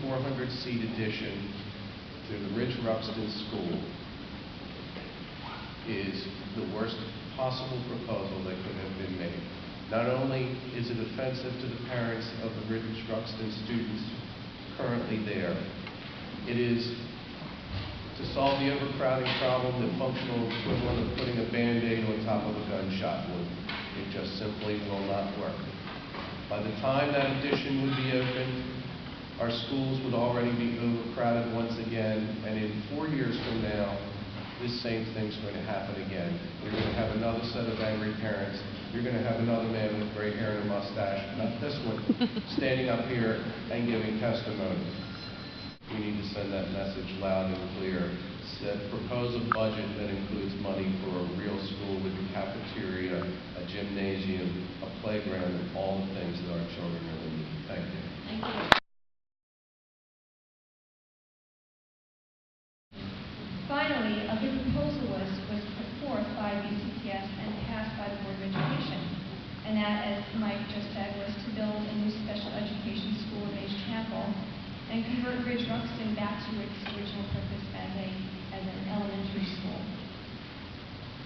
400-seat addition to the Ridge Ruxton School is the worst possible proposal that could have been made. Not only is it offensive to the parents of the Ridge Ruxton students currently there, it is to solve the overcrowding problem, the functional equivalent of putting a Band-Aid on top of a gunshot wound. It just simply will not work. By the time that addition would be open, our schools would already be overcrowded once again, and in 4 years from now, this same thing's going to happen again. We're going to have another set of angry parents. You're going to have another man with gray hair and a mustache, not this one, standing up here and giving testimony. We need to send that message loud and clear. Propose a budget that includes money for a real school with a cafeteria, a gymnasium, a playground, and all the things that our children really need. Thank you. Thank you. Finally, a good proposal was put forth by BCPS and passed by the Board of Education. And that, as Mike just said, was to build a new special education school in Mage Chapel and convert Ridge Ruxton back to its original purpose as an elementary school.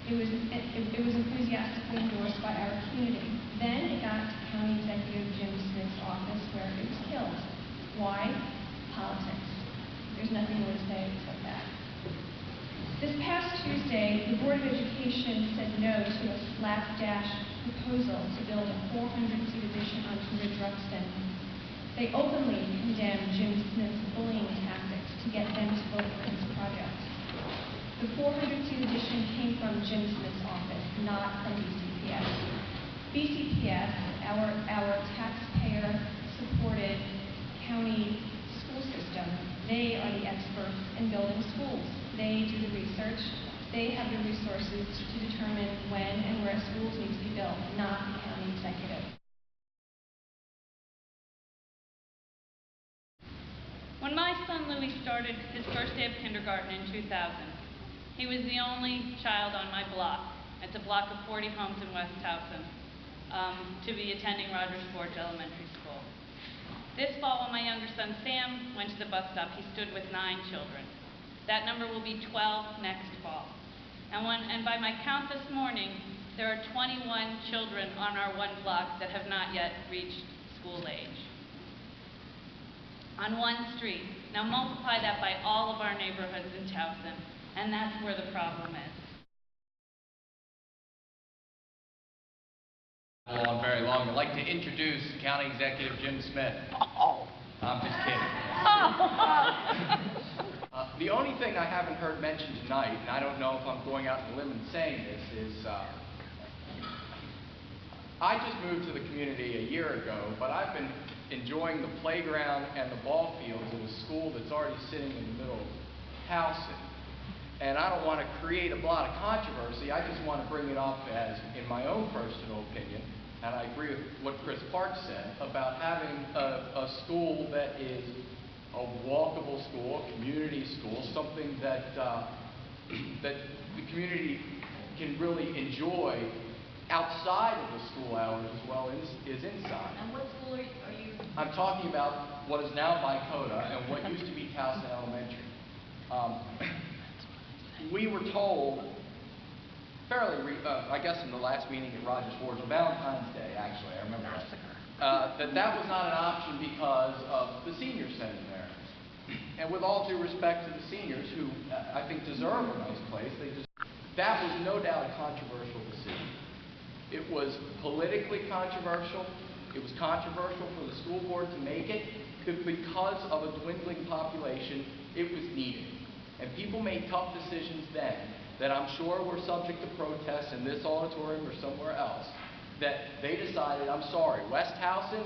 It was enthusiastically endorsed by our community. Then it got to County Executive Jim Smith's office, where it was killed. Why? Politics. There's nothing more to say except that. This past Tuesday, the Board of Education said no to a slapdash proposal to build a 400-seat addition onto Ridge Ruxton. They openly condemned Jim Smith's bullying tactics to get them to vote for his project. The 400-seat addition came from Jim Smith's office, not from BCPS. BCPS, our taxpayer-supported county school system, they are the experts in building schools. They do the research. They have the resources to determine when and where schools need to be built, not the county executive. When my son Louis started his first day of kindergarten in 2000, he was the only child on my block. It's a block of 40 homes in West Towson, to be attending Rogers Forge Elementary School. This fall, when my younger son Sam went to the bus stop, he stood with 9 children. That number will be 12 next fall. And by my count this morning, there are 21 children on our one block that have not yet reached school age. On one street. Now multiply that by all of our neighborhoods in Towson, and that's where the problem is. On very long. I'd like to introduce County Executive Jim Smith. Oh. I'm just kidding. The only thing I haven't heard mentioned tonight, and I don't know if I'm going out on a limb and saying this, is I just moved to the community a year ago, but I've been enjoying the playground and the ball fields at a school that's already sitting in the middle of Towson. And I don't want to create a lot of controversy. I just want to bring it up as, in my own personal opinion, and I agree with what Chris Park said about having a school that is a walkable school, a community school, something that that the community can really enjoy outside of the school hours as well as inside. And what school are you? I'm talking about what is now Mycota and what used to be Towson Elementary. We were told I guess in the last meeting at Rogers Forge, Valentine's Day, actually, I remember that was not an option because of the senior center there. And with all due respect to the seniors, who I think deserve a nice place, that was no doubt a controversial decision. It was politically controversial. It was controversial for the school board to make it because of a dwindling population. It was needed. And people made tough decisions then that I'm sure were subject to protests in this auditorium or somewhere else, that they decided, I'm sorry, West Towson,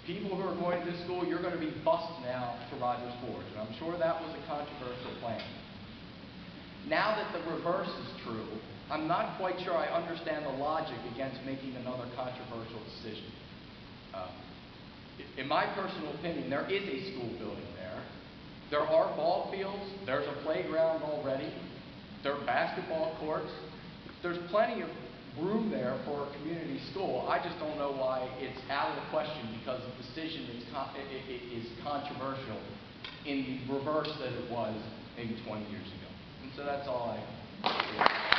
people who are going to this school, you're going to be bused now to Rogers Forge. And I'm sure that was a controversial plan. Now that the reverse is true, I'm not quite sure I understand the logic against making another controversial decision. In my personal opinion, there is a school building there. There are ball fields. There's a playground already. There are basketball courts. There's plenty of room there for a community school. I just don't know why it's out of the question because the decision is controversial in the reverse that it was maybe 20 years ago. And so that's all I